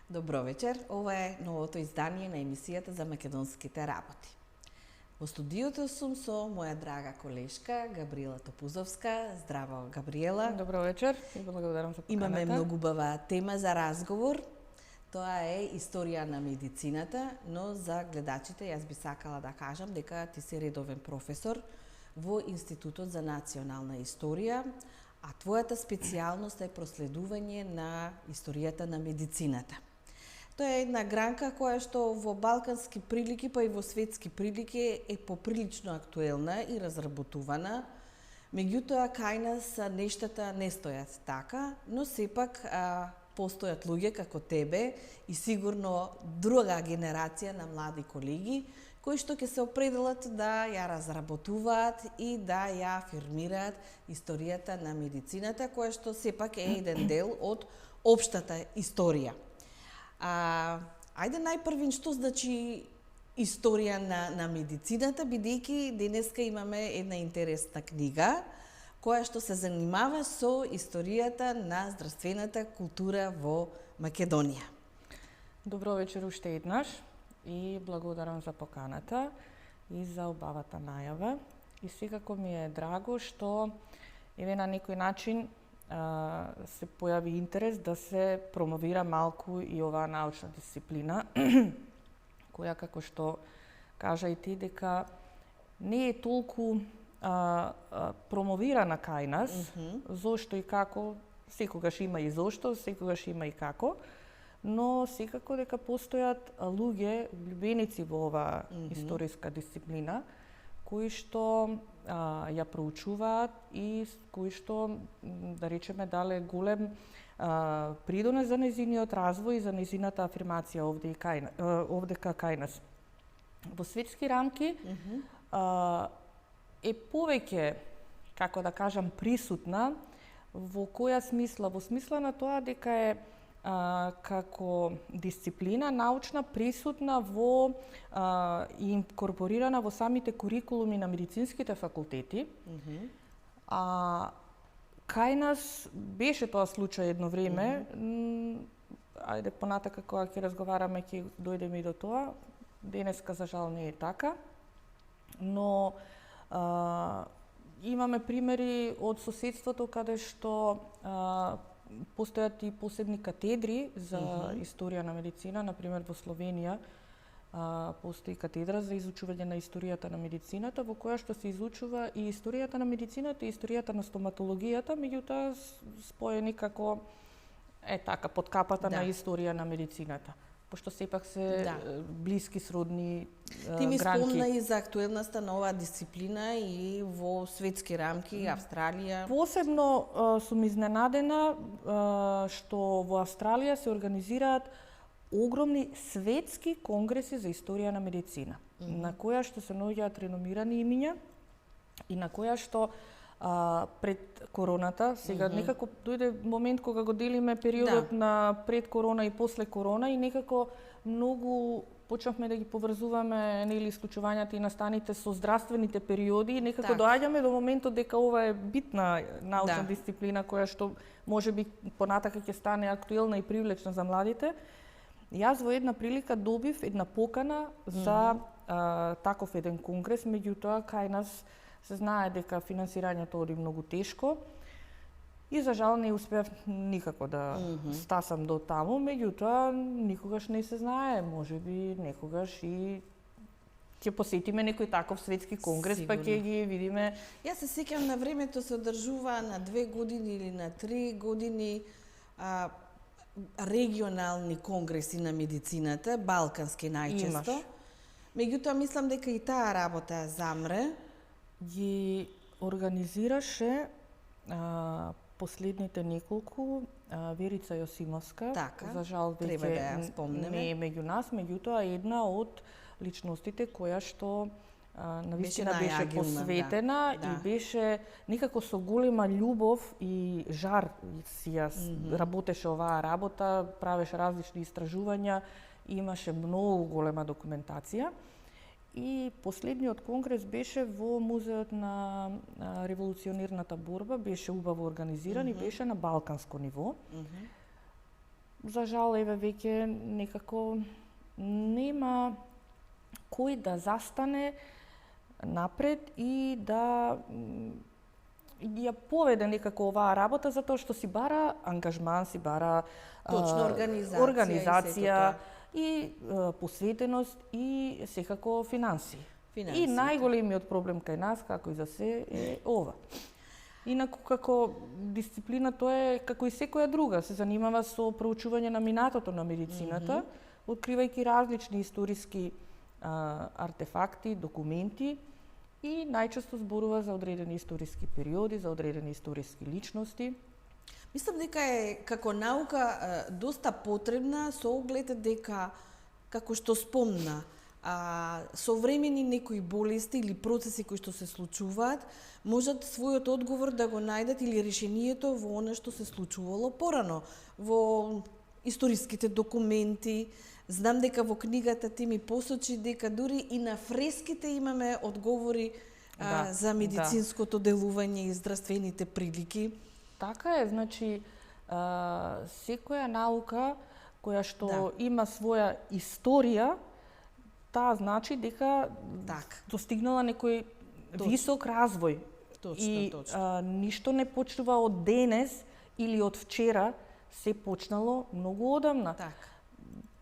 Добро вечер, ова е новото издание на емисијата за македонските работи. Во студиото сум со моја драга колешка Габриела Топузовска. Здраво, Габриела. Добро вечер и благодарам за поканата. Имаме многу убава тема за разговор. Тоа е историја на медицината, но за гледачите јас би сакала да кажам дека ти си редовен професор во Институтот за национална историја, а твојата специјалност е проследување на историјата на медицината. Тоа е една гранка која што во балкански прилики, па и во светски прилики е поприлично актуелна и разработувана. Меѓутоа, кај нас нештата не стојат така, но сепак постојат луѓе како тебе и сигурно друга генерација на млади колеги кои што ќе се определат да ја разработуваат и да ја афирмираат историјата на медицината, која што сепак е еден дел од општата историја. Ајде најпрвин, што значи историја на медицината, бидејќи денеска имаме една интересна книга која што се занимава со историјата на здравствената култура во Македонија. Добро вечер уште еднаш и благодарам за поканата и за убавата најава. И секако ми е драго што еве на некој начин се појави интерес да се промовира малку и оваа научна дисциплина, која, како што кажа и ти, дека не е толку промовирана кај нас, зошто и како, секогаш има и зошто, секогаш има и како, но секако дека постојат луѓе, влюбеници во оваа историска дисциплина, кои што ја проучуваат и кои што, да речеме, дале голем придонес за нејзиниот развој и за нејзината афирмација овде кај нас. Во светски рамки е повеќе, како да кажам, присутна. Во која смисла? Во смисла на тоа дека е како дисциплина научна присутна во и инкорпорирана во самите курикулуми на медицинските факултети. Кај нас беше тоа случај едно време. Ајде понатака кога ќе разговараме ќе дојдеме и до тоа. Денеска за жал не е така. Но имаме примери од соседството каде што постојат и посебни катедри за историја на медицина. Например, во Словенија постои катедра за изучување на историјата на медицината, во која што се изучува и историјата на медицината и историјата на стоматологијата, меѓутоа споени како така под капата на историја на медицината, пошто сепак се блиски сродни гранки. Ти ми спомна и за актуелноста на оваа дисциплина и во светски рамки, Австралија. Посебно сум изненадена што во Австралија се организираат огромни светски конгреси за историја на медицина, на која што се наоѓаат реномирани имиња и на која што пред короната, сега некако дојде момент кога го делиме периодот на пред корона и после корона и некако многу почнавме да ги поврзуваме нели исклучувањата и настаните со здравствените периоди и некако доаѓаме до моментот дека ова е битна научна дисциплина која што можеби понатака ќе стане актуелна и привлечна за младите. Јас во една прилика добив една покана за таков еден конгрес, меѓутоа кај нас се знае дека финансирањето оди многу тешко и за жал не успеав никако да стасам до таму, меѓутоа никогаш не се знае, можеби некогаш и ќе посетиме некој таков светски конгрес, па ќе ги видиме. Јас се сеќавам на времето се одржува на 2 години или на 3 години регионални конгреси на медицината, балкански најчесто. Меѓутоа мислам дека и таа работа замре. Ги организираше последните неколку Верица Јосимовска, за жал веќе не е меѓу нас, меѓутоа една од личностите која што навистина беше посветена и беше некако со голема љубов и жар си ја работеше оваа работа, правеше различни истражувања, имаше многу голема документација. И последниот конгрес беше во Музеот на револуционерната борба, беше убаво организиран и беше на балканско ниво. за жал, еве веќе некако нема кој да застане напред и да ја поведе некако оваа работа, затоа што си бара ангажман, си бара точно организација и посветеност и секако финансии. И најголемиот проблем кај нас, како и за се, е ова. Инаку како дисциплина тоа е како и секоја друга, се занимава со проучување на минатото на медицината, откривајќи различни историски артефакти, документи и најчесто зборува за одредени историски периоди, за одредени историски личности. Мислам дека е како наука доста потребна со оглед дека, како што спомна, современи некои болести или процеси кои што се случуваат, можат својот одговор да го најдат или решението во она што се случувало порано, во историските документи. Знам дека во книгата ти ми посочи дека дури и на фреските имаме одговори за медицинското делување и здравствените прилики. Така е, значи секоја наука која што има своја историја, таа значи дека достигнала некој висок развој. Точно. Ништо не почнува од денес или од вчера, се почнало многу одамна.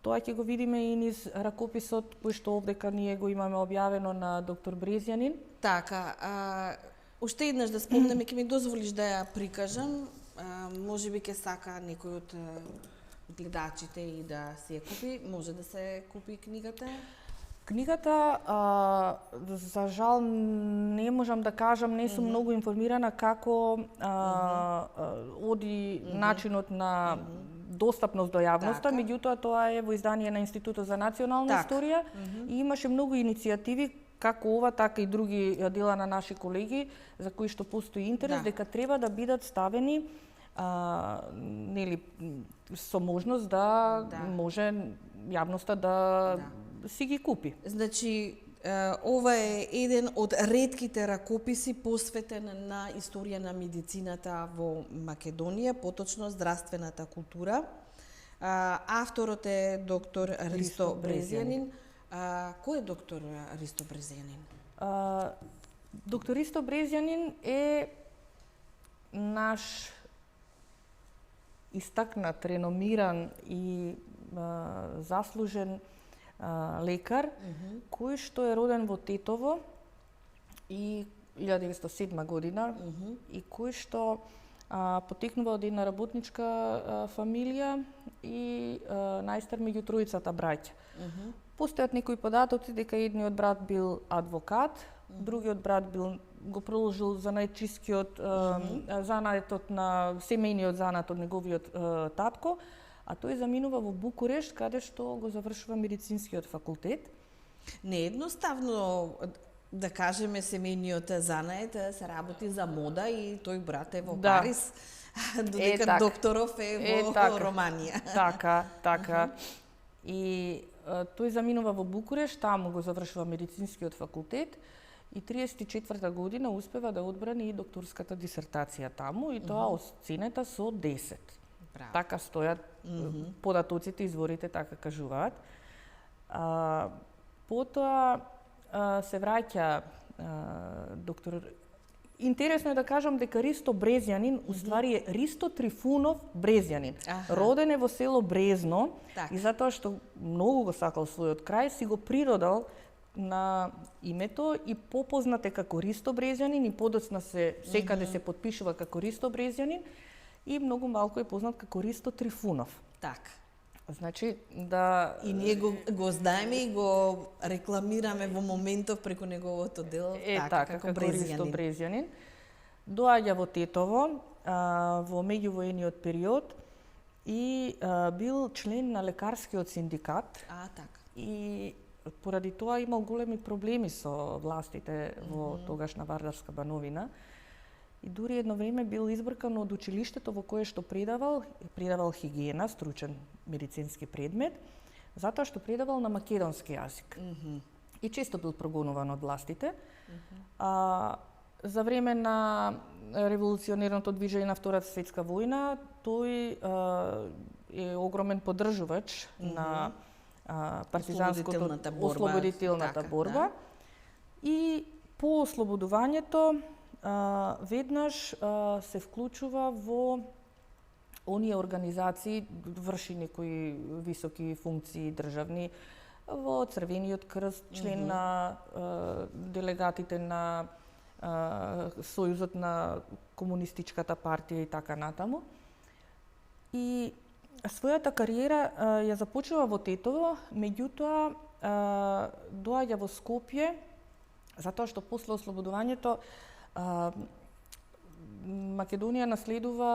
Тоа ќе го видиме и низ ракописот кој што овдека ние го имаме објавено на доктор Брезјанин. Така, уште еднаш да спомнеме, ќе ми дозволиш да ја прикажам, може би ќе сака некој од гледачите и да си ја купи, може да се купи книгата? Книгата, за жал, не можам да кажам, не сум многу информирана како оди начинот на достапност до јавноста, меѓутоа тоа е во издание на Институтот за национална историја и имаше многу иницијативи, како ова, така и други дела на наши колеги, за кои што постои интерес, дека треба да бидат ставени нели, со можност да може јавноста да си ги купи. Значи, ова е еден од ретките ракописи посветен на историја на медицината во Македонија, поточно здравствената култура. Авторот е доктор Ристо Брезјанин. Кој е доктор Ристо Брезјанин? Доктор Ристо Брезјанин е наш истакнат, реномиран и заслужен лекар, кој што е роден во Тетово и 1907 година и кој што потекнува од една работничка фамилија и најстар меѓу тројцата браќа. Постојат некои податоци дека едниот брат бил адвокат, другиот брат бил го продолжил занаетчискиот занаетот на семејниот занат од неговиот татко, а тој заминува во Букурешт, каде што го завршува медицинскиот факултет. Не едноставно, да кажеме, семејниот занает се работи за мода и тој брат е во Париз, додека докторов е во Романија. Така. И тој заминува во Букурешт, таму го завршува медицинскиот факултет и 34-та година успева да одбрани и докторската дисертација таму и тоа оценета со 10. Така стојат податоците, изворите така кажуваат. Потоа се враќа доктор. Интересно е да кажам дека Ристо Брезјанин уствари е Ристо Трифунов Брезјанин. Роден е во село Брезно и затоа што многу го сакал својот крај, си го природал на името и попознат е како Ристо Брезјанин и подоцна се секаде се потпишува како Ристо Брезјанин и многу малку е познат како Ристо Трифунов. Така. Значи да и ние го знаеме и го рекламираме во моментов преку неговото дело, така како Ристо Брезјанин. Доаѓа во Тетово во меѓувоениот период и бил член на лекарскиот синдикат. Така. И поради тоа имал големи проблеми со властите во тогашна Вардарска бановина. И дури едно време бил избркан од училиштето во кое што предавал хигиена, стручен медицински предмет, затоа што предавал на македонски јазик. И често бил прогонуван од властите. За време на револуционерното движење на Втората светска војна, тој е огромен поддржувач на партизанското борба, ослободителната борба. Да. И по ослободувањето веднаш се вклучува во оние организации, врши некои високи функции државни во Црвениот крст, член на делегатите на Сојузот на комунистичката партија и така натаму. И својата кариера ја започнува во Тетово, меѓутоа доаѓа во Скопје затоа што после ослободувањето Македонија наследува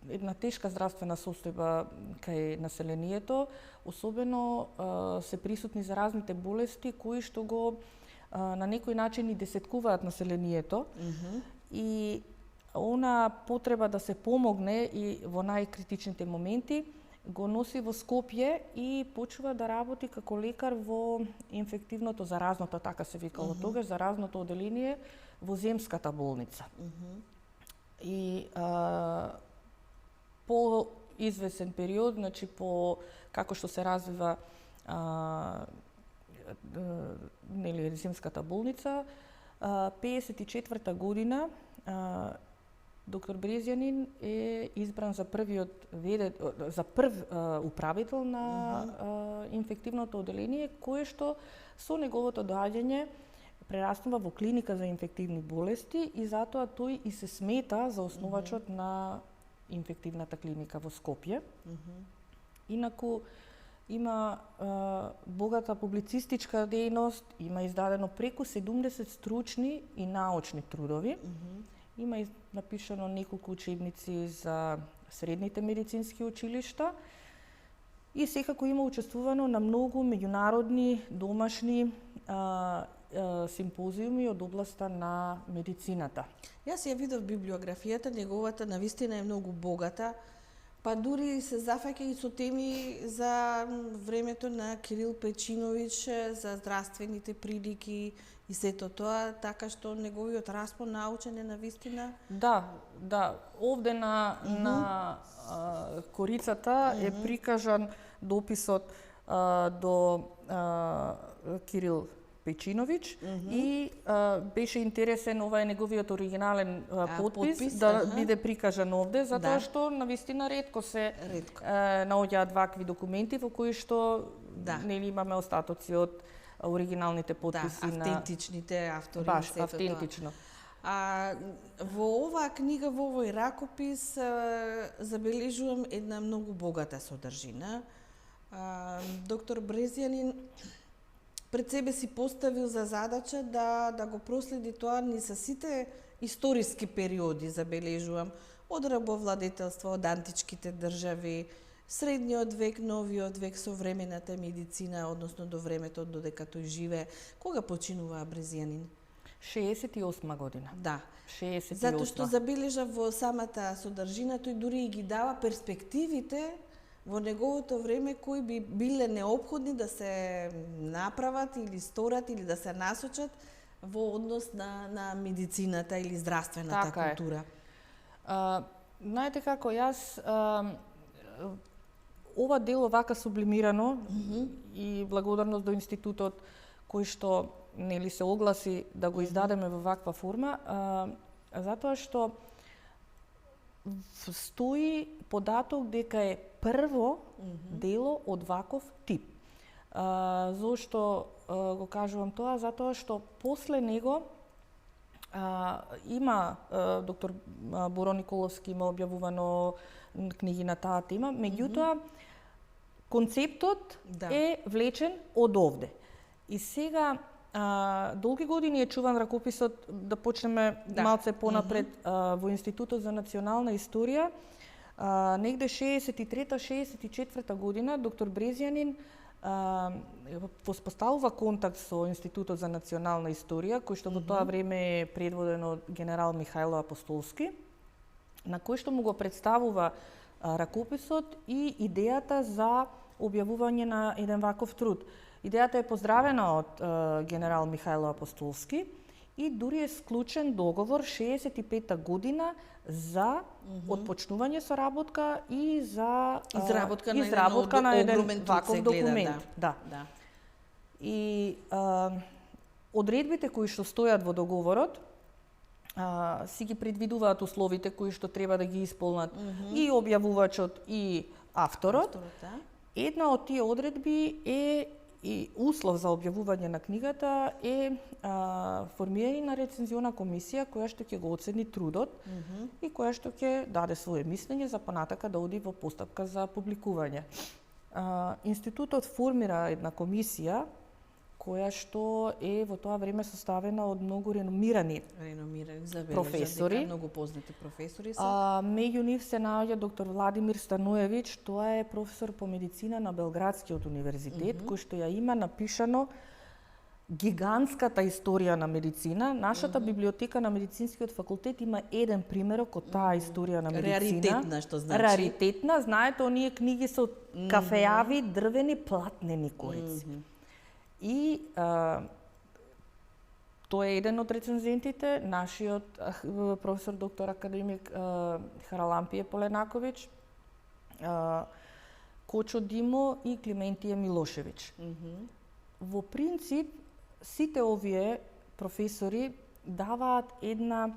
една тешка здравствена состојба кај населението, особено се присутни заразните болести кои што го на некој начин и десеткуваат населението. И она потреба да се помогне и во најкритичните моменти го носи во Скопје и почува да работи како лекар во инфективното заразното, така се викало тогаш, заразното оделение во земската болница. И по извесен период, значи по како што се развива нели земската болница, 54-та година доктор Брезјанин е избран за прв управител на инфективното оделение, кое што со неговото доаѓање прераснува во клиника за инфективни болести и затоа тој и се смета за основачот на инфективната клиника во Скопје. Инаку има богата публицистичка дејност, има издадено преку 70 стручни и научни трудови. Има напишано неколку учебници за средните медицински училишта и секако има учествувано на многу меѓународни, домашни симпозиуми од областа на медицината. Јас ја видов библиографијата, неговата навистина е многу богата, па дури се зафаќа и со теми за времето на Кирил Печинович, за здравствените прилики и сето тоа, така што неговиот распон научен е навистина. Да, овде на корицата е прикажан дописот до Кирил Печинович и беше интересен ова е неговиот оригинален подпис да биде прикажан овде, затоа што навистина ретко се наоѓаат вакви документи во кои што нели имаме остатоци од оригиналните подписи на автентичните автори. Баш, автентично. Во оваа книга, во овој ракопис, забележувам една многу богата содржина. Доктор Брезјанин пред себе си поставил за задача да го проследи тоа низ сите историски периоди, забележувам, од рабовладетелство, од античките држави, средниот век, новиот век, современата медицина, односно до времето додека тој живее. Кога починува Брезјанин? 68 година. Да. 68. Затоа што забележа во самата содржина, тој дури и ги дава перспективите во неговото време кои би биле неопходни да се направат или сторат или да се насочат во однос на медицината или здравствената култура. Знаете како, јас ова дело вака сублимирано и благодарност до институтот кој што нели се огласи да го издадеме во ваква форма, затоа што стои податок дека е прво дело од ваков тип. Зошто го кажувам тоа? Затоа што после него има доктор Боро Николовски има објавувано книги на таа тема, меѓутоа концептот е влечен од овде. И сега долги години е чуван ракописот, да почнеме малце понапред во Институтот за национална историја. Негде 63-64 година доктор Брезјанин воспоставува контакт со Институтот за национална историја, кој што во тоа време е предводен од генерал Михајло Апостолски, на кој што му го представува ракописот и идејата за објавување на еден ваков труд. Идејата е поздравена од генерал Михајло Апостолски и дури е склучен договор 65-та година за отпочнување со работка и за изработка на еден ваков документ. Да. И одредбите кои што стојат во договорот си ги предвидуваат условите кои што треба да ги исполнат и објавувачот и авторот. Да. Една од тие одредби е и услов за објавување на книгата е формирање на рецензиона комисија која што ќе го оцени трудот и која што ќе даде свое мислење за понатака да оди во постапка за публикување. Институтот формира една комисија која што е во тоа време составена од многу реномирани професори, многу познати професори се. Меѓу нив се наоѓа доктор Владимир Стануевиќ, тоа е професор по медицина на Белградскиот универзитет, кој што ја има напишано гигантската историја на медицина. Нашата библиотека на медицинскиот факултет има еден примерок од таа историја на медицина. Раритетна, што значи? Раритетна, знаете, оние книги со кафеави, дрвени, платнени корици. И тој е еден од рецензентите, нашиот професор доктор академик Харалампие Поленаковиќ, Кочо Димо и Климентије Милошевиќ. Во принцип, сите овие професори даваат една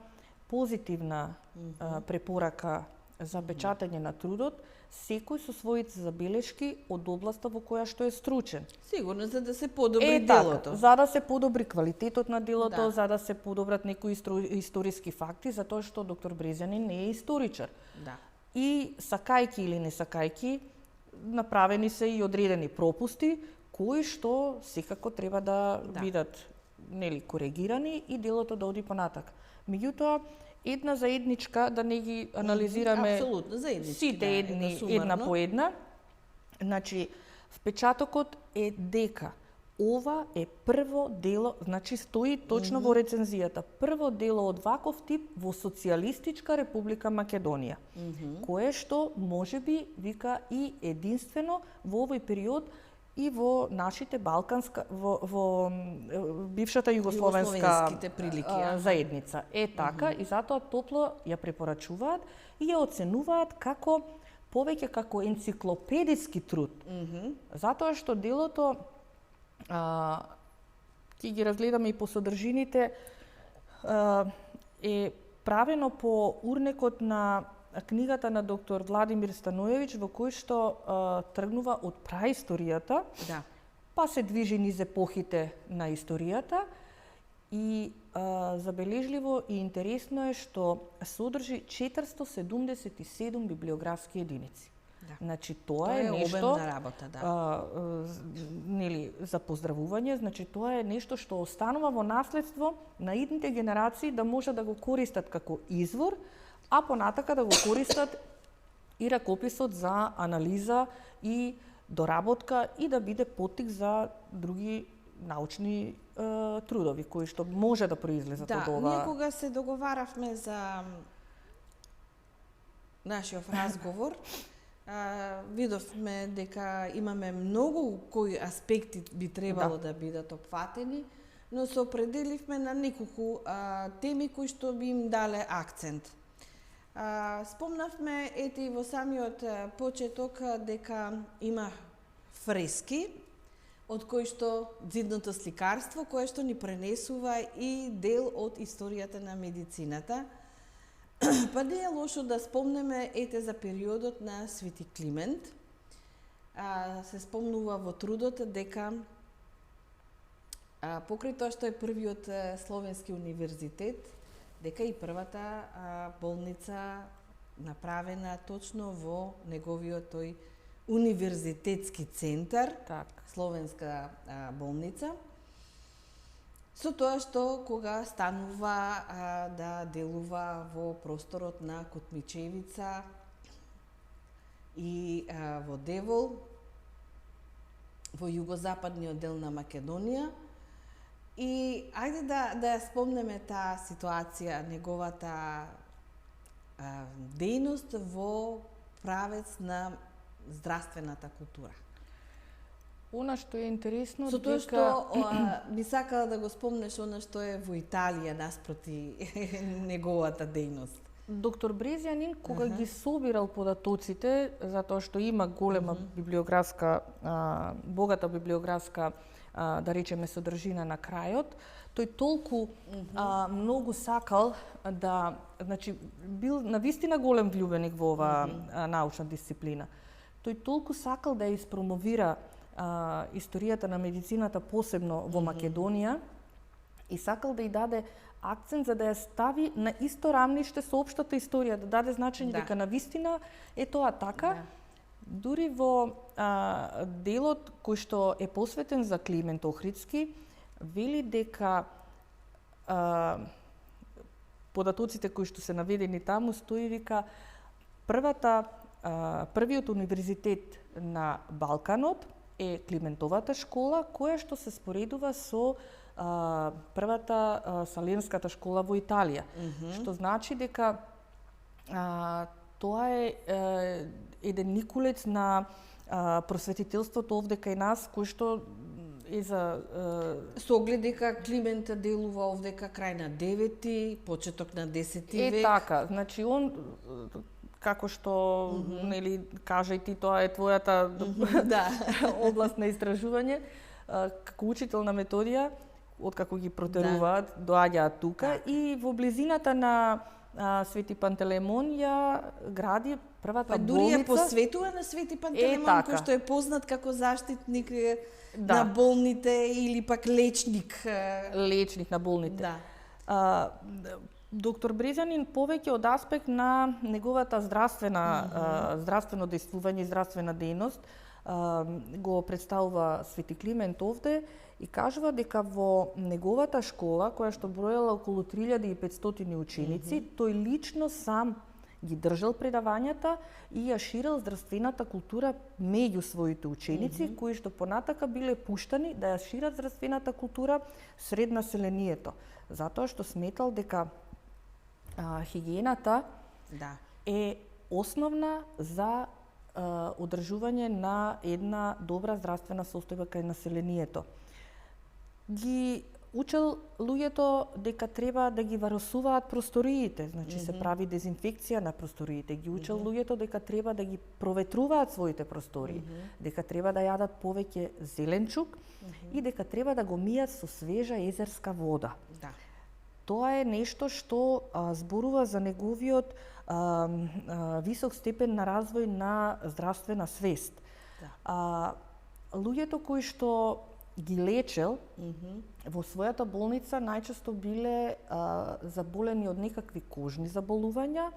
позитивна препорака за печатање на трудот, секој со своите забелешки од областа во која што е стручен. Сигурно за да се подобри делото. За да се подобри квалитетот на делото, за да се подобрат некои историски факти, затоа што доктор Брезјанин не е историчар. Да. И сакајки или не сакајки, направени се и одредени пропусти, кои што секако треба да бидат коригирани и делото да оди понатак. Меѓутоа, една заедничка, да не ги анализираме сите една по една. Значи, впечатокот е дека ова е прво дело, значи стои точно во рецензијата, прво дело од ваков тип во Социјалистичка република Македонија, кое што можеби вика и единствено во овој период и во нашите балканска, во бившата југословенска прилики, заедница. Е така, и затоа топло ја препорачуваат и ја оценуваат како повеќе како енциклопедиски труд. Затоа што делото, ќе ги разгледаме и по содржините, е правено по урнекот на книгата на доктор Владимир Стануевиќ, во кој што тргнува од праисторијата, па се движи низ епохите на историјата и забележливо и интересно е што содржи 477 библиографски единици. Значи тоа е нешто обемна работа, за поздравување, значи тоа е нешто што останува во наследство на идните генерации да може да го користат како извор, а понатака да го користат и ракописот за анализа и доработка и да биде поттик за други научни трудови кои што може да произлезат од ова. Да, ние кога се договаравме за нашиот разговор, видовме дека имаме многу кои аспекти би требало да бидат опфатени, но се определивме на неколку теми кои што би им дале акцент. Спомнавме и во самиот почеток дека има фрески од кои што зидното сликарство кое што ни пренесува и дел од историјата на медицината. Па не е лошо да спомнеме за периодот на Свети Климент. Се спомнува во трудот дека покрај тоа што е првиот словенски универзитет, дека и првата болница направена точно во неговиот тој универзитетски центар, словенска болница, со тоа што кога станува да делува во просторот на Котмичевица и во Девол, во југозападниот дел на Македонија. И ајде да ја спомнеме таа ситуација, неговата дејност во правец на здравствената култура. Она што е интересно Со тоа што би сакала да го спомнеш она што е во Италија наспроти неговата дејност. Доктор Брезјанин, кога ги собирал податоците, затоа што има голема библиографска, богата библиографска, да речеме, содржина на крајот, тој толку многу сакал да, значи, бил навистина голем влюбеник во оваа научна дисциплина. Тој толку сакал да ја испромовира историјата на медицината, посебно во Македонија, и сакал да ја даде акцент за да ја стави на исто рамниште со општата историја, да даде значење дека навистина е тоа така. Дури во делот кој што е посветен за Климент Охридски, вели дека податоците кои што се наведени таму стои, вика, првиот универзитет на Балканот е Климентовата школа, која што се споредува со првата Саленската школа во Италија. Што значи дека тоа е еден никулец на просветителството овде кај нас, кој што е за... Со оглед дека Климент делува овдека крај на 9-ти, почеток на 10-ти век. Е така, значи он, како што, нели, кажа и ти, тоа е твојата област на истражување, како учител на Методија, откако ги протеруваат, доаѓаат тука, и во близината на Свети Пантелеймон ја гради првата болница. Дури ја посветува на Свети Пантелеймон, кој што е познат како заштитник на болните или пак лечник. Лечник на болните. Доктор Брезјанин повеќе од аспект на неговата здравствено действување и здравствена дејност го представува Свети Климент овде и кажува дека во неговата школа, која што броела околу 3500 ученици, тој лично сам ги држал предавањата и ја ширел здравствената култура меѓу своите ученици, кои што понатака биле пуштани да ја шират здравствената култура сред населението. Затоа што сметал дека хигиената е основна за одржување на една добра здравствена состојба кај населението. Ги учел луѓето дека треба да ги варосуваат просториите, значи се прави дезинфекција на просториите. Ги учел луѓето дека треба да ги проветруваат своите простории, дека треба да јадат повеќе зеленчук и дека треба да го мијат со свежа езерска вода. Тоа е нешто што зборува за неговиот висок степен на развој на здравствена свест. Луѓето кои што ги лечел во својата болница најчесто биле заболени од некакви кожни заболувања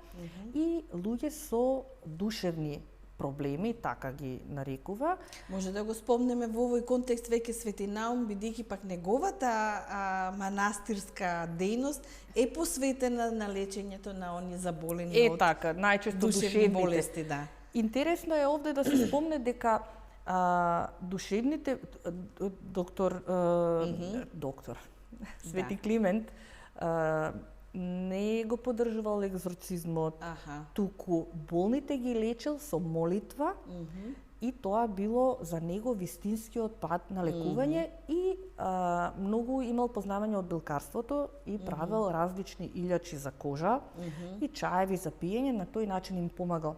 и луѓе со душевни проблеми, така ги нарекува. Може да го спомнеме во овој контекст веќе Свети Наум, бидејќи пак неговата манастирска дејност е посветена на лечењето на оние заболени од така, најчесто душевни болести, Интересно е овде да се спомне дека душевните доктор Свети Климент не го поддржувал екзорцизмот, туку болните ги лечел со молитва и тоа било за него вистинскиот пат на лекување и многу имал познавање од белкарството и правел различни илјачи за кожа и чаеви за пиење, на тој начин им помагал.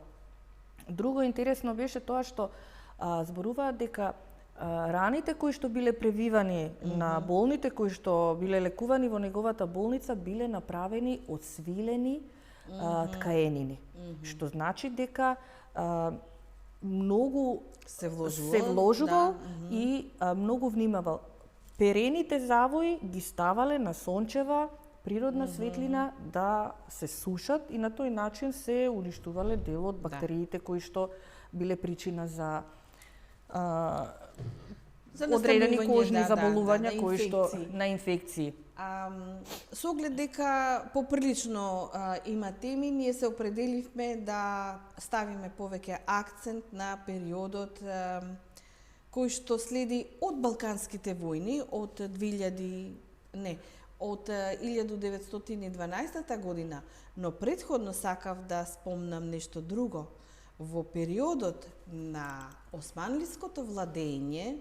Друго интересно беше тоа што зборуваат дека раните кои што биле превивани на болните, кои што биле лекувани во неговата болница, биле направени од свилени ткаенини. Што значи дека многу се вложувал и многу внимавал. Перените завои ги ставале на сончева природна светлина да се сушат и на тој начин се уништувале дел од бактериите кои што биле причина за одредени кожни заболувања кои што на инфекции. Со оглед дека поприлично има теми, ние се определивме да ставиме повеќе акцент на периодот кој што следи од Балканските војни од 1912 година, но претходно сакав да спомнам нешто друго. Во периодот на османлиското владење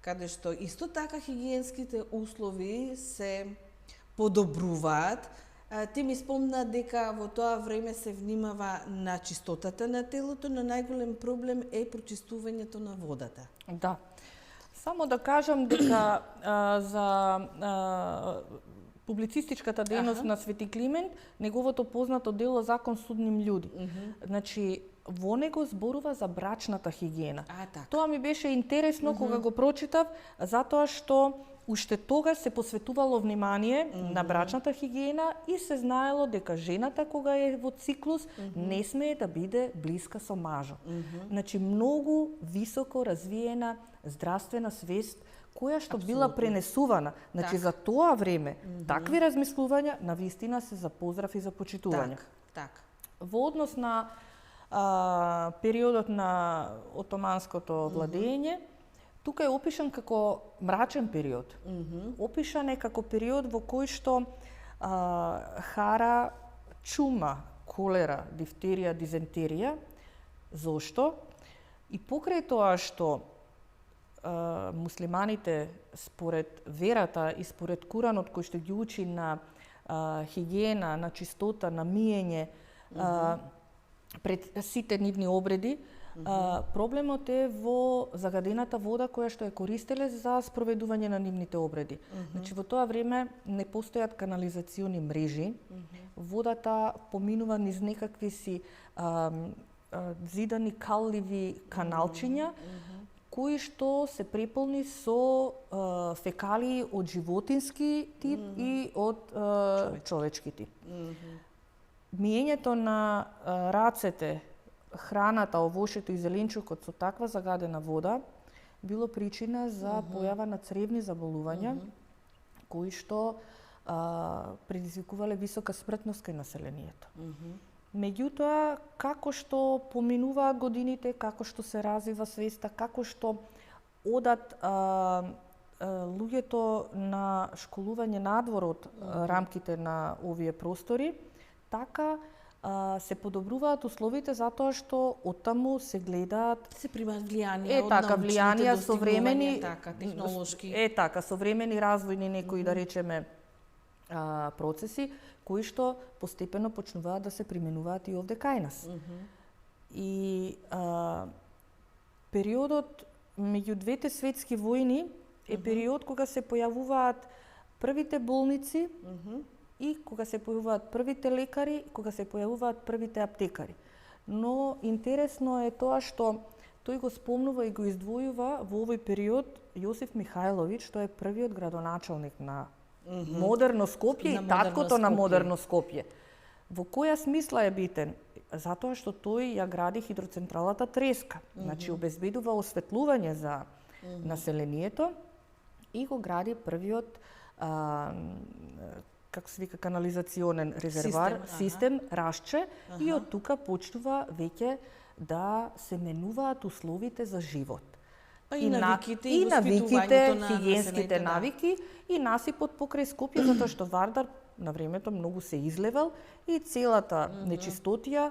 каде што исто така хигиенските услови се подобруваат. Ти ми спомна дека во тоа време се внимава на чистотата на телото, но најголем проблем е прочистувањето на водата. Да. Само да кажам дека за публицистичката дејност на Свети Климент, неговото познато дело Закон судним људи. Значи, во него зборува за брачната хигиена. Така. Тоа ми беше интересно кога го прочитав, затоа што уште тогаш се посветувало внимание на брачната хигиена и се знаело дека жената кога е во циклус не смее да биде блиска со мажот. Значи, многу високо развиена здравствена свест која што била пренесувана. Значи, за тоа време, такви размислувања навистина се за поздрав и за почитување. Так. Во однос на периодот на отоманското владење, тука е опишан како мрачен период. Опишан е како период во кој што хара чума, колера, дифтерија, дизентерија. Зошто? И покрај тоа што муслиманите според верата и според Куранот кој што ги учи на хигиена, на чистота, на миење пред сите нивни обреди, проблемот е во загадената вода која што ја користеле за спроведување на нивните обреди. Значи, во тоа време не постојат канализациони мрежи, водата поминува низ некакви си зидани калливи каналчиња, кои што се преполни со фекалии од животински тип и од човечки тип. Миењето на рацете, храната, овошето и зеленчукот со таква загадена вода било причина за појава на цревни заболувања, кои што предизвикувале висока смртност кај населението. Меѓутоа, како што поминуваат годините, како што се развива свеста, како што одат луѓето на школување надвор од рамките на овие простори, така се подобруваат условите затоа што оттаму се гледаат, се примаат влијанија од влијанија современи, технолошки. Современи развојни некои да речеме процеси кои што постепено почнуваат да се применуваат и овде кај нас. И периодот меѓу двете светски војни е период кога се појавуваат првите болници и кога се појавуваат првите лекари, кога се појавуваат првите аптекари. Но интересно е тоа што тој го спомнува и го издвојува во овој период Јосиф Михајловиќ, што е првиот градоначалник на модерно Скопје и таткото на модерно Скопје. Во која смисла е битен? Затоа што тој ја гради хидроцентралата Треска. Значи, обезбедува осветлување за населението и го гради првиот како се вика канализационен резервоар, систем Рашче, и од тука почнува веќе да се менуваат условите за живот. И навиките, хигиенските навики и насипот покрај Скопје, затоа што Вардар на времето многу се излевал и целата нечистотија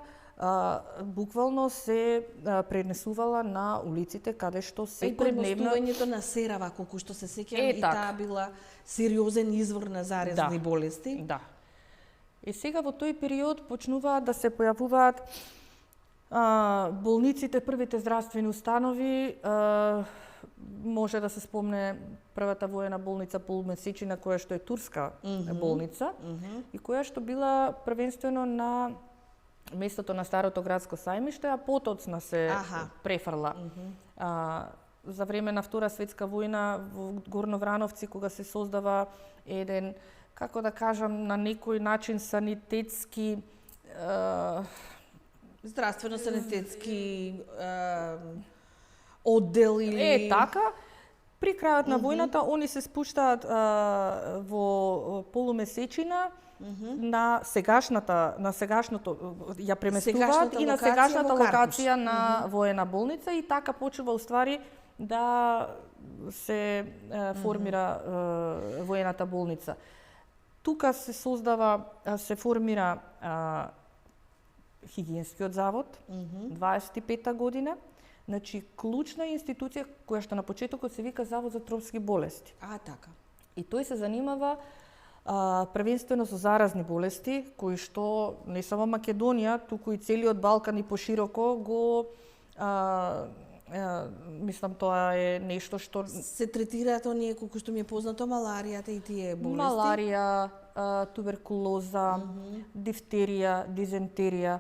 буквално се пренесувала на улиците каде што секојдневно преместувањето на серава, колку што се сеќавам, и таа била сериозен извор на зарезни болести. Да. И сега во тој период почнуваат да се појавуваат болниците, првите здравствени установи, може да се спомне првата воена болница Полумесечина, која што е турска болница и која што била првенствено на местото на старото градско сајмиште, а потоцна се префрла. За време на Втора светска војна во Горно Врановци, кога се создава еден, како да кажам, на некој начин санитетски здравствено-санитетски оддел или така, при крајот на војната они се спуштаат во Полумесечина на сегашното ја преместуваат и на сегашната локација на воена болница и така почува уствари да се формира воената болница. Тука се создава, се формира хигиенскиот завод, 25-та година, Значи, клучна институција која што на почетокот се вика Завод за тропски болести. Така. И тој се занимава првенствено со заразни болести, кои што не само Македонија, туку и целиот Балкан и пошироко го мислам тоа е нешто што се третираат оние колку што ми е познато маларијата и тие болести. Маларија, туберкулоза, дифтерија, дизентерија.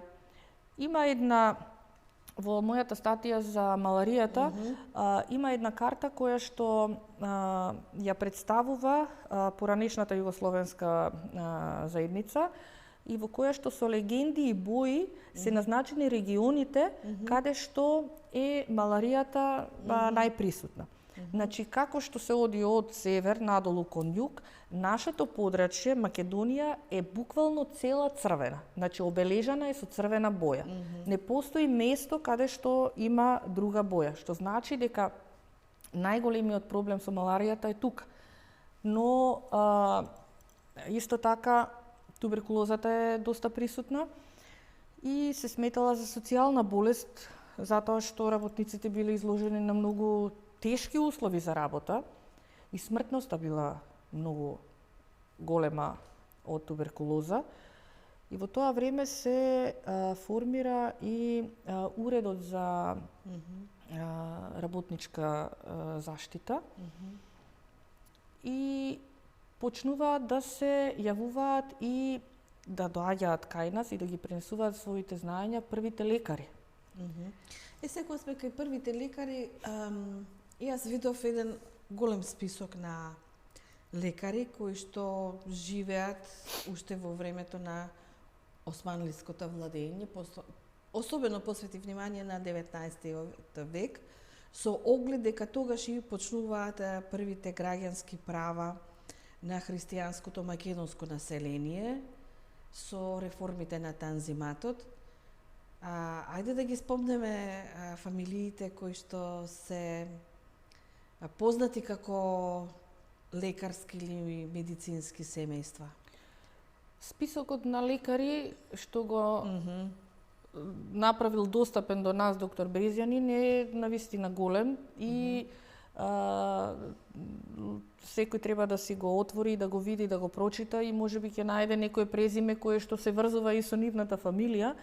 Има една во мојата статија за маларијата има една карта која што ја представува поранешната југословенска заедница и во која што со легенди и бои се назначени регионите каде што е маларијата најприсутна. Значи, како што се оди од север надолу кон југ, нашето подрачје, Македонија, е буквално цела црвена. Значи, обележана е со црвена боја. Не постои место каде што има друга боја, што значи дека најголемиот проблем со маларијата е тука. Но, исто така, туберкулозата е доста присутна и се сметала за социјална болест, затоа што работниците биле изложени на многу тешки услови за работа и смртноста била многу голема од туберкулоза. И во тоа време се формира и уредот за работничка заштита и почнуваат да се јавуваат и да доаѓаат кај нас и да ги пренесуваат своите знаења првите лекари. Секој сме кај првите лекари, јас видов еден голем список на лекари кои што живеат уште во времето на османлиското владење, особено посвети внимание на 19 век, со оглед дека тогаш и почнуваат првите граѓански права на христијанското македонско население со реформите на Танзиматот. Ајде да ги спомнеме фамилиите кои што се познати како лекарски или медицински семејства. Списокот на лекари што го направил достапен до нас доктор Брезјанин е навистина голем и секој треба да си го отвори, да го види, да го прочита и можеби ќе најде некое презиме кое што се врзува и со нивната фамилија.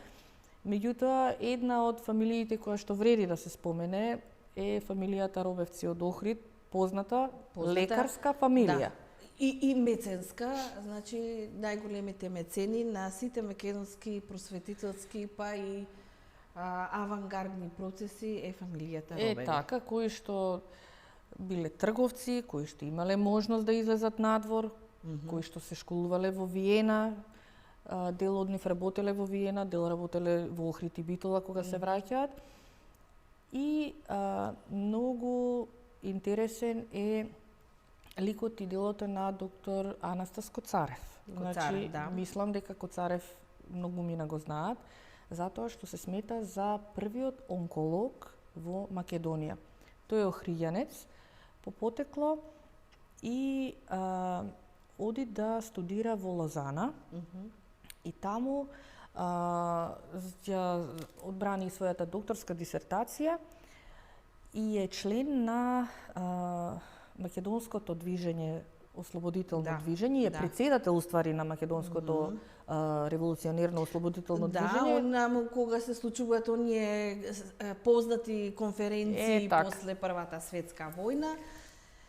Меѓутоа, една од фамилиите која што вреди да се спомене е фамилијата Робевци од Охрид, позната лекарска фамилија. Да. И меценска, значи најголемите мецени на сите македонски просветителски па и авангардни процеси е фамилијата Робеви. Така, кои што биле трговци, кои што имале можност да излезат надвор, кои што се школувале во Виена, дел од нив работеле во Виена, дел работеле во Охрид и Битола кога се враќаат. И многу интересен е ликот и делото на доктор Анастас Коцарев. Значи, мислам дека Коцарев многу мина го знаат, затоа што се смета за првиот онколог во Македонија. Тој е охриѓанец по потекло и оди да студира во Лозана и таму ја одбрани својата докторска дисертација и е член на македонското движење, ослободително движење, е председател уствари на македонското револуционерно ослободително движење. Да, кога се случуваат оние познати конференции после Првата светска војна,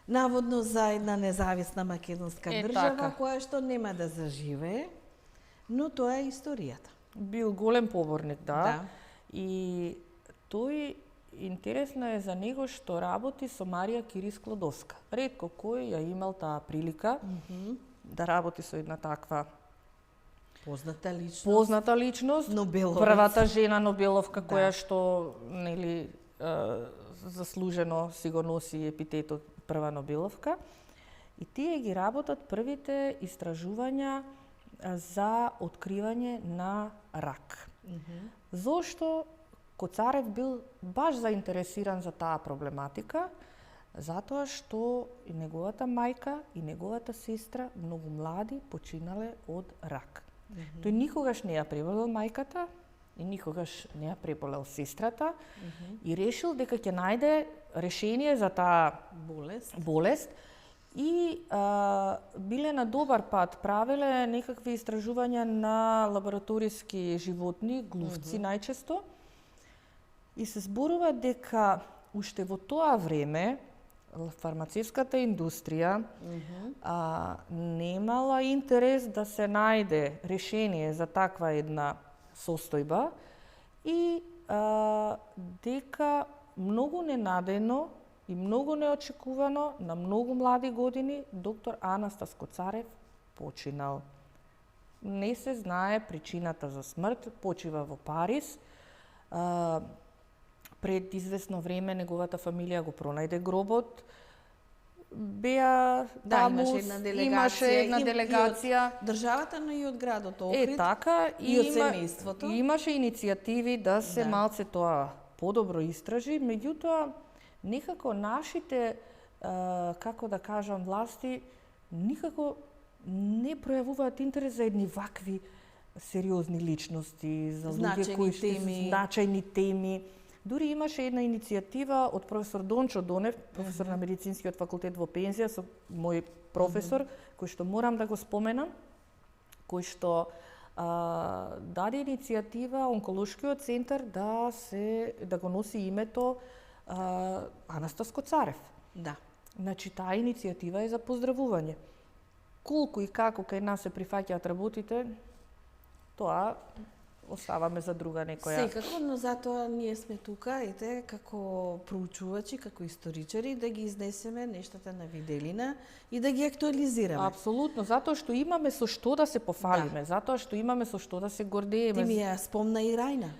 наводно за една независна македонска држава која што нема да заживее, но тоа е историјата. Бил голем поборник, да. И тој интересно е за него што работи со Марија Кири Склодовска. Ретко кој ја имал таа прилика да работи со една таква позната личност, Нобеловец. Првата жена Нобеловка која што нели заслужено си го носи епитетот прва Нобеловка. И тие ги работат првите истражувања за откривање на рак. Зошто Коцарев бил баш заинтересиран за таа проблематика? Затоа што и неговата мајка и неговата сестра многу млади починале од рак. Тој никогаш не ја преболел мајката и никогаш не ја преболел сестрата и решил дека ќе најде решение за таа болест и биле на добар пат, правеле некакви истражувања на лабораториски животни, глувци најчесто, и се зборува дека уште во тоа време фармацевската индустрија немала интерес да се најде решение за таква една состојба и дека многу ненадејно и многу неочекувано на многу млади години доктор Анастас Коцарев починал. Не се знае причината за смрт, почива во Париз. Пред известно време неговата фамилија го пронајде гробот. Беа таму, имаше една делегација. Од државата, но и од градот Охрид. Така, и од семејството. Имаше иницијативи да се малце тоа подобро истражи, меѓутоа некако нашите, како да кажам, власти никако не пројавуваат интерес за едни вакви сериозни личности, за луѓе кои значајни теми. Дури имаше една иницијатива од професор Дончо Донев, професор на медицинскиот факултет во пензија, со мој професор, кој што морам да го споменам, кој што даде иницијатива онколошкиот центар да го носи името Анастас Коцарев. Да. Значи, таа иницијатива е за поздравување. Колку и како кај нас се прифаќаат работите, тоа оставаме за друга некоја. Секако, но затоа ние сме тука, како проучувачи, како историчари, да ги изнесеме нештата на виделина и да ги актуализираме. Апсолутно, затоа што имаме со што да се пофалиме, затоа што имаме со што да се гордееме. Ти ми ја спомна и Рајна.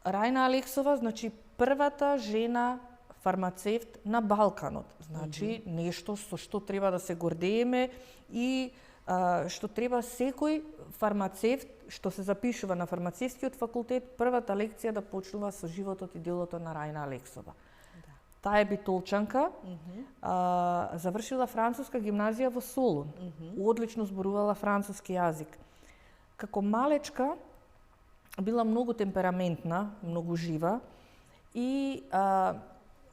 Рајна Алексова, значи првата жена фармацевт на Балканот. Значи, нешто со што треба да се гордееме и што треба секој фармацевт што се запишува на фармацевскиот факултет, првата лекција да почнува со животот и делото на Рајна Алексова. Да. Таа е битолчанка, завршила француска гимназија во Солун, одлично зборувала француски јазик. Како малечка била многу темпераментна, многу жива и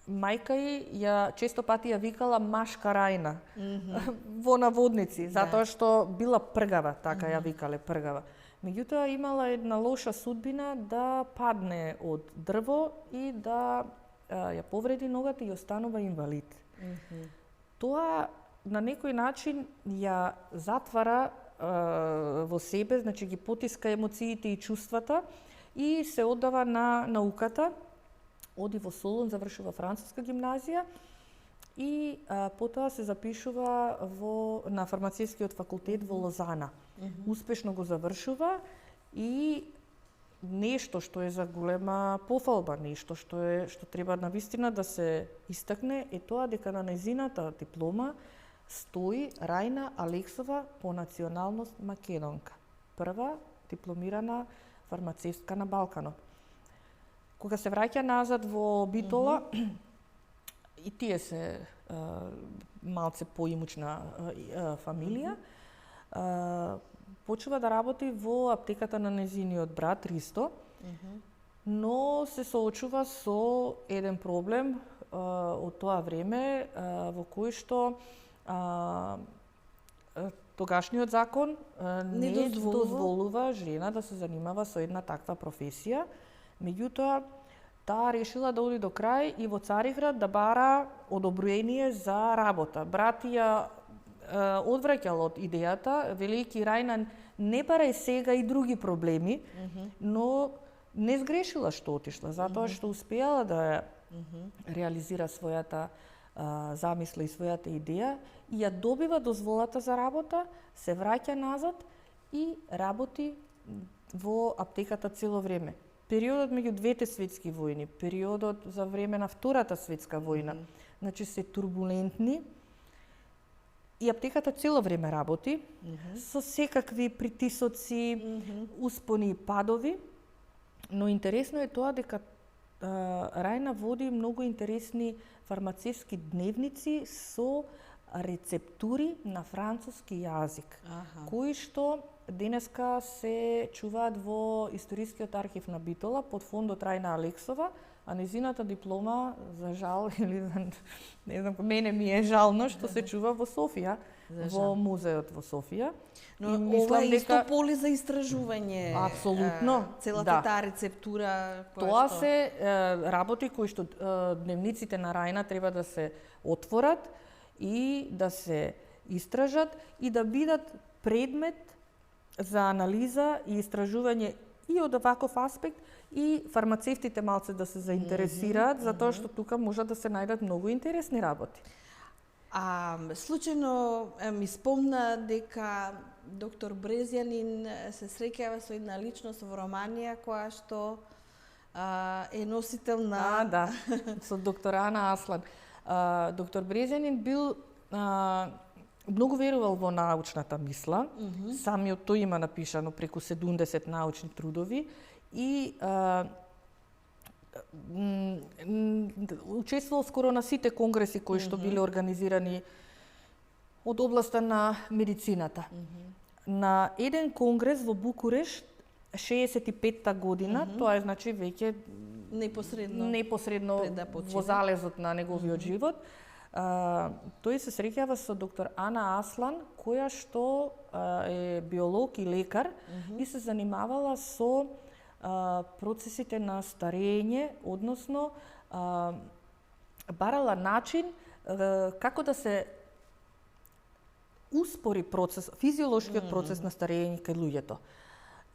мајка ја често пати ја викала машка Рајна во наводници, затоа што била пргава, така ја викале пргава. Меѓутоа имала една лоша судбина да падне од дрво и да ја повреди ногата и останува инвалид. Тоа на некој начин ја затвара во себе, значи ги потиска емоциите и чувствата и се оддава на науката. Оди во Солун, завршува француска гимназија и потоа се запишува на фармацевскиот факултет во Лозана. Успешно го завршува и нешто што е за голема пофалба, нешто што треба навистина да се истакне е тоа дека на нејзината диплома стои Рајна Алексова по националност македонка. Прва дипломирана фармацевтка на Балканот. Кога се враќа назад во Битола, и тие се малце поимучна фамилија, почува да работи во аптеката на нејзиниот брат Ристо, но се соочува со еден проблем од тоа време во кој што тогашниот закон не дозволува жена да се занимава со една таква професија. Меѓутоа, таа решила да оди до крај и во Цариград да бара одобрение за работа. Брат ја одвраќал од идејата, велики Рајна, не барај сега и други проблеми, но не сгрешила што отишла, затоа што успеала да реализира својата замисла и својата идеја и ја добива дозволата за работа, се враќа назад и работи во аптеката цело време. Периодот меѓу двете светски војни, периодот за време на Втората светска војна, значи се турбулентни и аптеката цело време работи со секакви притисоци, успони и падови, но интересно е тоа дека Рајна води многу интересни фармацевски дневници со рецептури на француски јазик, Аха. кои што денеска се чуваат во Историскиот архив на Битола под фондот Рајна Алексова, а незината диплома, за жал, или не знам, мене ми е жално што се чува во Софија, во музеот во Софија. Но ова е исто поле за истражување. Апсолутно, целата таа рецептура тоа се работи кои што дневниците на Рајна треба да се отворат и да се истражат и да бидат предмет за анализа и истражување и од оваков аспект, и фармацевтите малце да се заинтересираат, затоа што тука можат да се најдат многу интересни работи. Случајно ми спомна дека доктор Брезјанин се среќава со една личност во Романија која што е носител на... Да, со доктор Ана Аслан. Доктор Брезјанин бил многу верувал во научната мисла. Самиот тој има напишано преку 70 научни трудови и учествувал скоро на сите конгреси кои што биле организирани од областа на медицината. На еден конгрес во Букурешт 65-та година, тоа е значи веќе непосредно во залезот на неговиот живот, тој се среќава со доктор Ана Аслан, која што е биолог и лекар и се занимавала со процесите на старење, односно барала начин како да се успори процес, физиолошкиот процес на старење кај луѓето.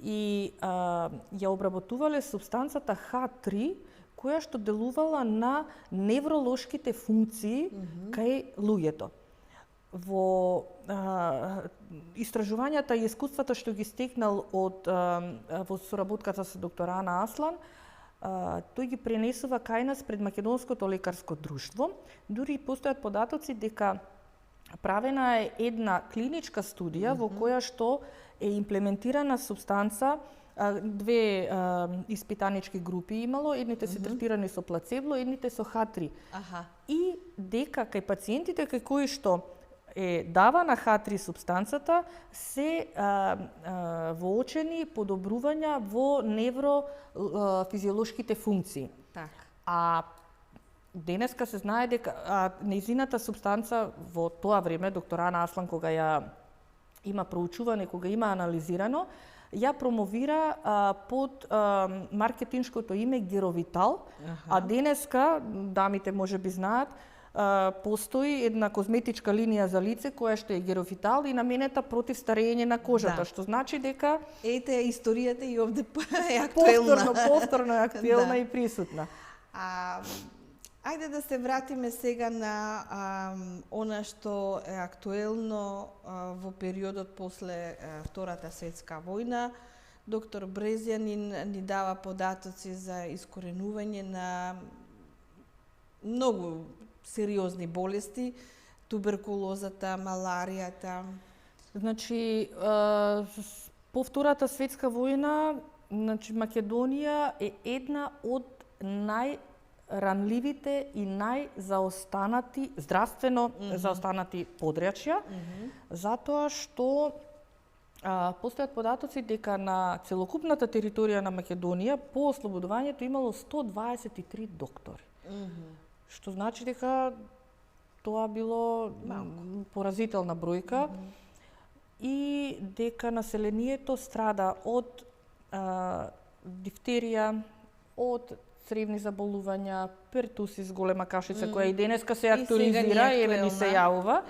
И ја обработувале субстанцата H3, која што делувала на невролошките функции кај луѓето. Во истражувањата и искуствата што ги стекнал во соработката со доктор Ана Аслан, тој ги пренесува кај нас пред Македонското лекарско друштво. Дури постојат податоци дека правена е една клиничка студија во која што е имплементирана субстанца, две испитанички групи имало, едните се третирани со плацебо, едните со H3. И дека кај пациентите кај кои што е давана H3 субстанцата се воочени подобрувања во неврофизиолошките функции. А денеска се знае дека нејзината субстанца во тоа време, доктор Ана Аслан, кога ја има проучуване, кога има анализирано, ја промовира под маркетиншкото име Геровитал, а денеска, дамите можеби знаат, постои една козметичка линија за лице која што е Геровитал и наменета против старење на кожата, што значи дека ете историјата и овде е актуелна. Повторно е актуелна и присутна. Ајде да се вратиме сега на она што е актуелно во периодот после Втората светска војна. Доктор Брезјанин ни дава податоци за искоренување на многу сериозни болести, туберкулозата, маларијата. Значи, по Втората светска војна, значи Македонија е една од ранливите и најзаостанати, здравствено заостанати подрачја, затоа што постојат податоци дека на целокупната територија на Македонија по ослободувањето имало 123 доктори. Што значи дека тоа било поразителна бројка и дека населението страда од дифтерија, од цревни заболувања, пертусис, голема кашица, која и денеска се актуализира, еве ни се јавува.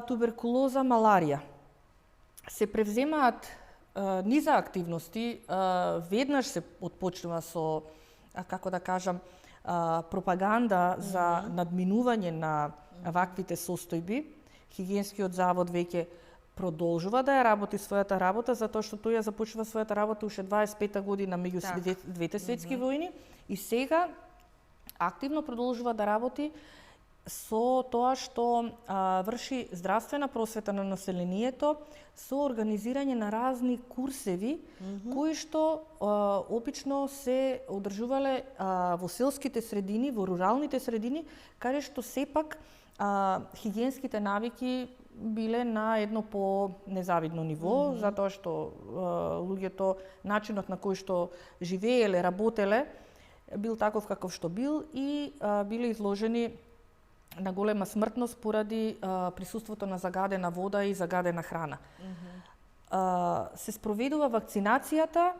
Туберкулоза, маларија. Се превземаат низа активности, веднаш се отпочнува со, како да кажам, пропаганда за надминување на ваквите состојби. Хигиенскиот завод веќе продолжува да ја работи својата работа, затоа што тој ја започнува својата работа уште 25-та година меѓу двете светски војни и сега активно продолжува да работи со тоа што врши здравствена просвета на населението со организирање на разни курсеви кои што обично се одржувале во селските средини, во руралните средини, каде што сепак хигиенските навики биле на едно по-незавидно ниво, затоа што луѓето, начинот на кој што живееле, работеле, бил таков каков што бил и биле изложени на голема смртност поради присуството на загадена вода и загадена храна. Се спроведува вакцинацијата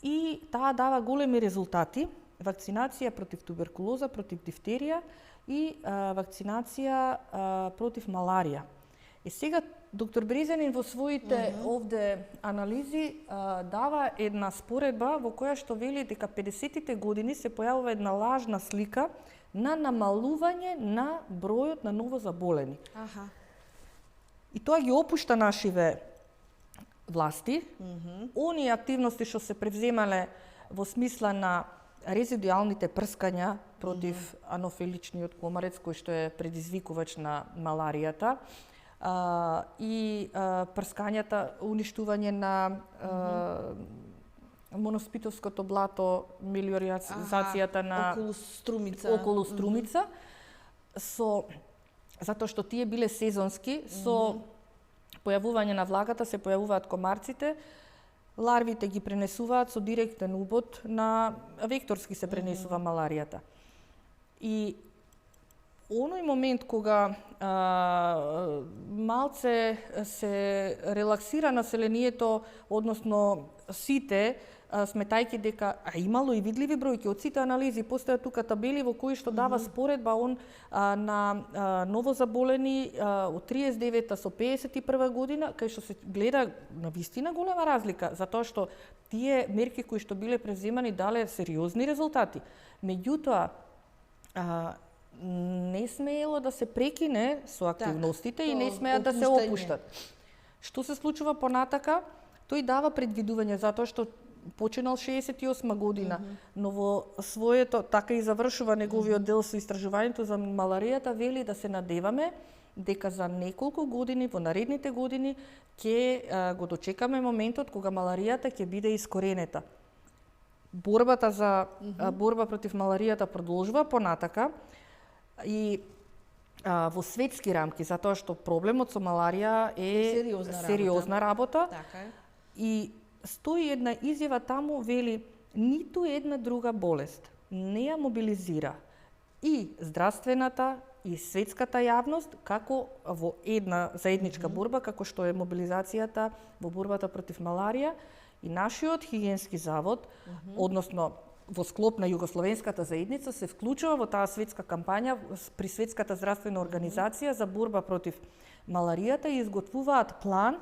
и таа дава големи резултати. Вакцинација против туберкулоза, против дифтерија и вакцинација против маларија. И сега доктор Брезанин во своите овде анализи дава една споредба во која што вели дека 50-тите години се појавува една лажна слика на намалување на бројот на новозаболени. И тоа ги опушта нашиве власти. Оние активности што се превземале во смисла на резидуалните прскања против анофиличниот комарец кој што е предизвикувач на маларијата и прскањата, уништување на моноспитовското блато, мелиоризацијата на околу Струмица, затоа што тие биле сезонски, со појавување на влагата се појавуваат комарците, ларвите ги пренесуваат со директен убод на векторски се пренесува маларијата. И оној момент кога малце се релаксира населението, односно сите, сметајќи дека имало и видливи бројки од сите анализи, постојат тука табели во кои што дава споредба на новозаболени од 39-та со 51 година, кај што се гледа на вистина голема разлика, затоа што тие мерки кои што биле преземани дале сериозни резултати. Меѓутоа, не смеело да се прекине со активностите и не смеат да се опуштат. Што се случува понатака? Тој дава предвидување затоа што починал 68 година, но во своето, така и завршува неговиот дел со истражувањето за маларијата, вели да се надеваме дека за неколку години, во наредните години, ќе го дочекаме моментот кога маларијата ќе биде искоренета. Борбата за борба против маларијата продолжува понатака и во светски рамки, затоа што проблемот со маларија е сериозна работа. И стои една изјава таму, вели, ниту една друга болест не ја мобилизира и здравствената и светската јавност како во една заедничка борба, како што е мобилизацијата во борбата против маларија. И нашиот хигиенски завод, односно во склоп на Југословенската заедница, се вклучува во таа светска кампања при Светската здравствена организација за борба против маларијата и изготвуваат план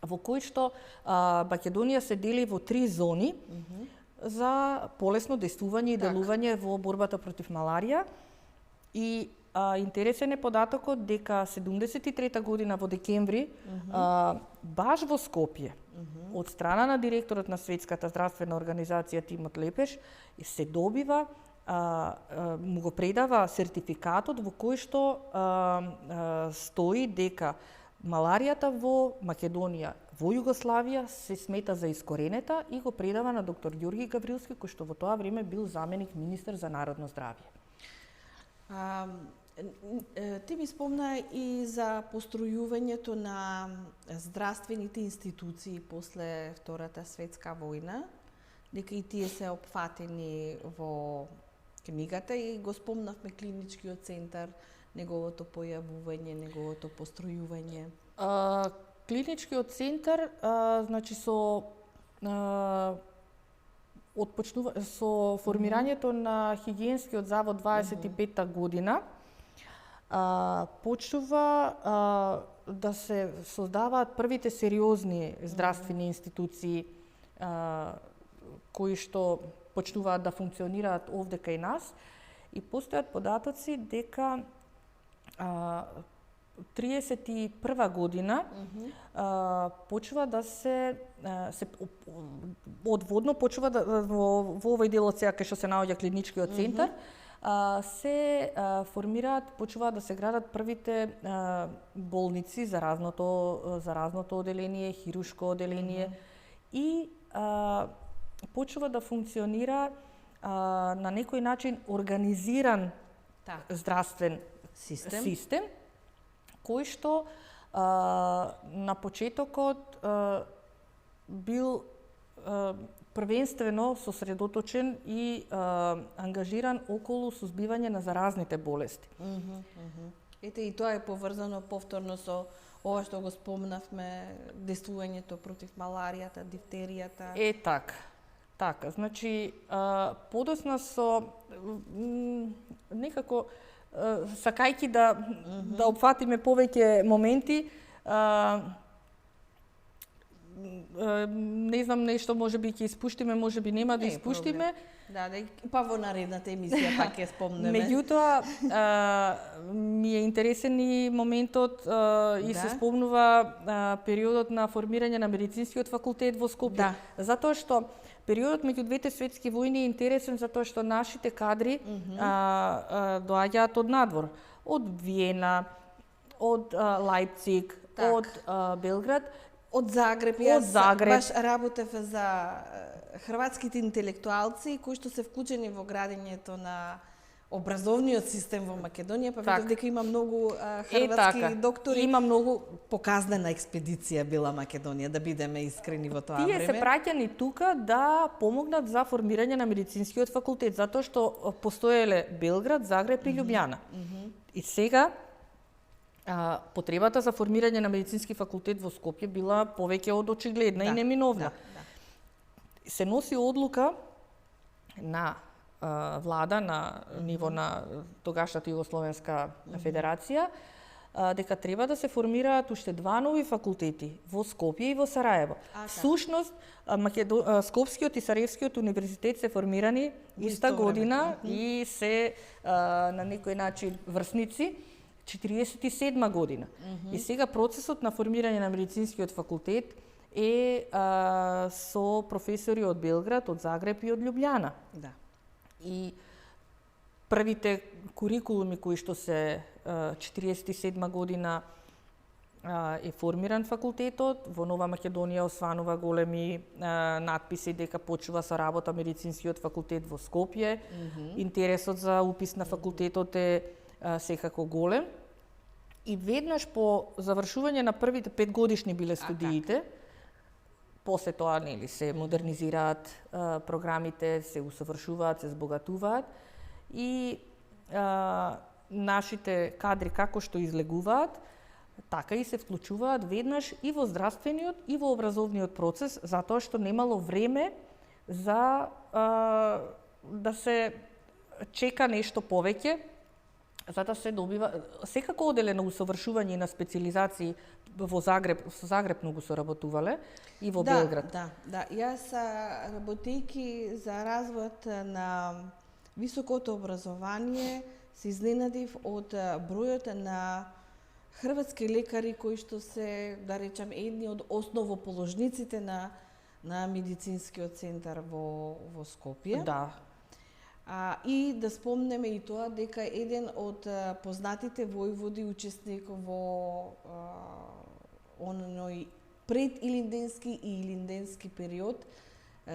во кој што Македонија се дели во 3 зони за полесно действување и делување во борбата против маларија. И интересен е податокот дека 73-та година во декември баш во Скопје од страна на директорот на Светската здравствена организација Тимот Лепеш се добива, му го предава сертификатот во кој што стои дека маларијата во Македонија, во Југославија се смета за искоренета и го предава на доктор Ѓорги Гаврилски, кој што во тоа време бил заменик министер за народно здравје. Ти ми спомна и за постројувањето на здравствените институции после Втората светска војна, дека и тие се опфатени во книгата и го спомнавме клиничкиот центар, неговото појавување, неговото постројување. Клиничкиот центар, значи со формирањето на хигиенскиот завод 25-та година, почнува да се создаваат првите сериозни здравствени институции кои што почнуваат да функционираат овде кај нас, и постојат податоци дека 31 година почва да се одводно почва да во овој дел од сега кај што се наоѓа клиничкиот центар, се формираат, почнуваат да се градат првите болници за разното оделение, хирушко оделение и почва да функционира на некој начин организиран здравствен систем кој што на почетокот бил првенствено сосредоточен и ангажиран околу сузбивање на заразните болести. Ете, и тоа е поврзано повторно со ова што го спомнавме, действувањето против маларијата, дифтеријата. Така, значи, подосна со некако сакајќи да опфатиме повеќе моменти, не знам, нешто можеби ќе испуштиме, можеби нема да испуштиме. Да, па во наредната емисија пак ќе спомнеме. Меѓутоа, ми е интересен и моментот и се спомнува периодот на формирање на медицинскиот факултет во Скопје. Затоа што периодот меѓу двете светски војни е интересен затоа што нашите кадри доаѓаат од надвор, од Виена, од Лајпциг, од Белград, од Загреб. Јас баш работев за хрватските интелектуалци кои што се вклучени во градењето на образовниот систем во Македонија, па видов дека има многу хрватски доктори. Има многу показнена експедиција била Македонија, да бидеме искрени во тоа време. Тие се праќани тука да помогнат за формирање на медицинскиот факултет, затоа што постоеле Белград, Загреб и Љубљана. И сега потребата за формирање на медицински факултет во Скопје била повеќе од очигледна и неминовна. Се носи одлука на влада на ниво на тогашната Југословенска федерација дека треба да се формираат уште два нови факултети во Скопје и во Сараево. Сушност, Скопскиот и Сараевскиот универзитет се формирани иста година и се на некој начин врсници 47 година. И сега процесот на формирање на медицинскиот факултет е со професори од Белград, од Загреб и од Љубљана. И првите курикулуми кои што се 47 година е формиран факултетот, во Нова Македонија осванува големи надписи дека почува со работа медицинскиот факултет во Скопје. Интересот за упис на факултетот е секако голем. И веднаш по завршување на првите 5 годишни биле студиите, после тоа се модернизираат програмите, се усовршуваат, се збогатуваат и нашите кадри како што излегуваат, така и се вклучуваат веднаш и во здравствениот и во образовниот процес, затоа што немало време за да се чека нешто повеќе, за да се добива секако оделе на усовршување и на специализации во Загреб, со Загреб многу соработувале и во Белград. Да. Јас работејќи за развојот на високото образование се изненадив од бројот на хрватски лекари кои што се, да речам, едни од основоположниците на медицинскиот центар во Скопје. И да спомнеме и тоа дека еден од познатите војводи, учесник во оној пред илинденски и илинденски период,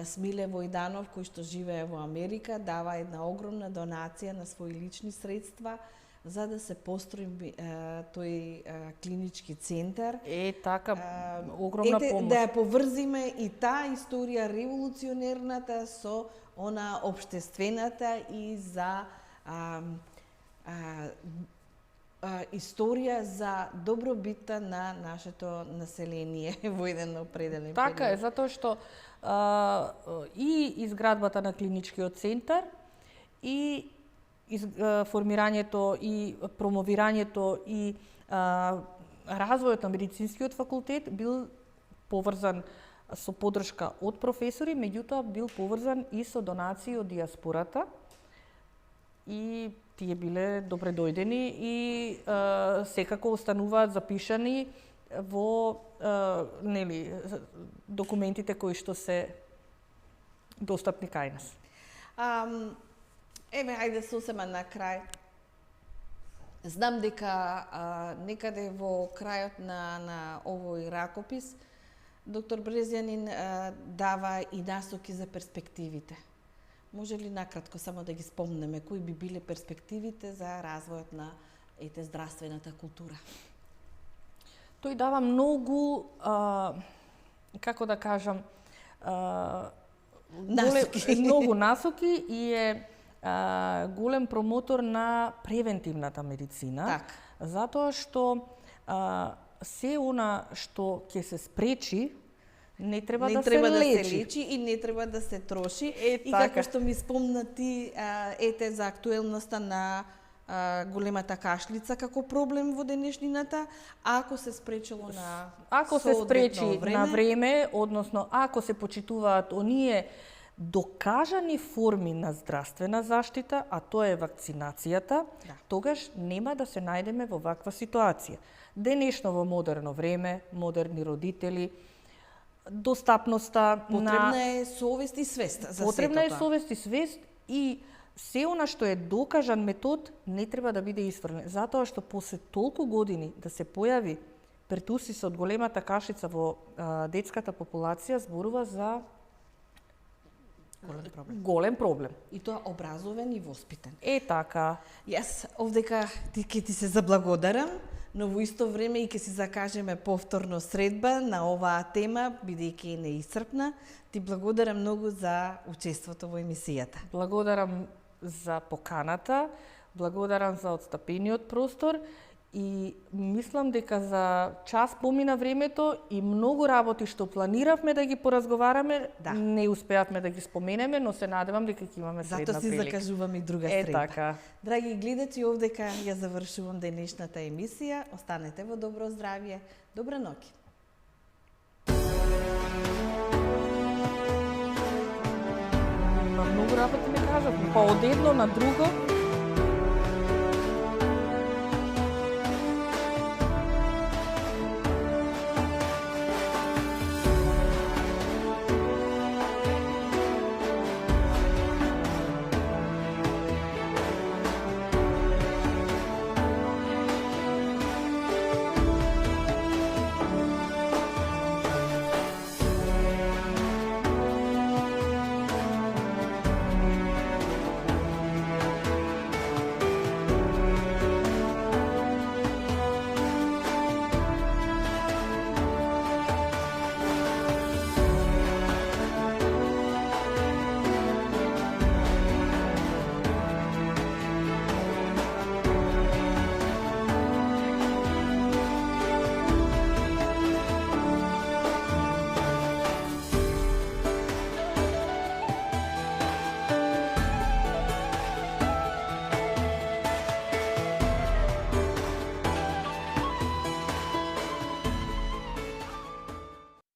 Смиле Војданов, кој што живее во Америка, дава една огромна донација на своји лични средства за да се построи тој клинички центар. Огромна помош. Да ја поврзиме и таа историја револуционерната со она општествената и за историја за добробитта на нашето население во еден определен период. Така е, затоа што и изградбата на клиничкиот центар и формирањето и промовирањето и развојот на медицинскиот факултет бил поврзан со поддршка од професори, меѓутоа бил поврзан и со донации од диаспората и тие биле добре дојдени и секако остануваат запишани во документите кои што се достапни кај нас. Еве, ајде сосема на крај. Знам дека некаде во крајот на овој ракопис доктор Брезјанин дава и насоки за перспективите. Може ли накратко само да ги спомнеме кои би биле перспективите за развојот на здравствената култура? Тој дава многу, како да кажам, насоки. Многу насоки и е голем промотор на превентивната медицина. Так. Затоа што се она што ќе се спречи, не треба да се лечи и не треба да се троши. И така. како што ми спомна ти, за актуелноста на големата кашлица како проблем во денешнината, ако се спречило на Ако се спречи време, на време, односно ако се почитуваат оние докажани форми на здравствена заштита, а тоа е вакцинацијата, тогаш нема да се најдеме во ваква ситуација. Денешно во модерно време, модерни родители, достапноста потребна е совест и свест за Потребна е сето тоа. совест и свест и се она што е докажан метод не треба да биде исфрлен. Затоа што после толку години да се појави пертусис од големата кашлица во детската популација зборува за голем проблем. И тоа образовен и воспитан. Така. Јас овдека ќе ти се заблагодарам, но во исто време и ќе си закажеме повторно средба на оваа тема, бидејќи е неисцрпна. Ти благодарам многу за учеството во емисијата. Благодарам за поканата, благодарам за отстапениот простор и мислам дека за час помина времето и многу работи што планиравме да ги поразговараме, не успеавме да ги споменеме, но се надевам дека ќе имаме следна прилика. Зато си закажуваме и друга средба. Така. Драги гледачи, овдека ја завршувам денешната емисија. Останете во добро здравје. Добра ноќ. Многу работи ми кажат, па од едно на друго.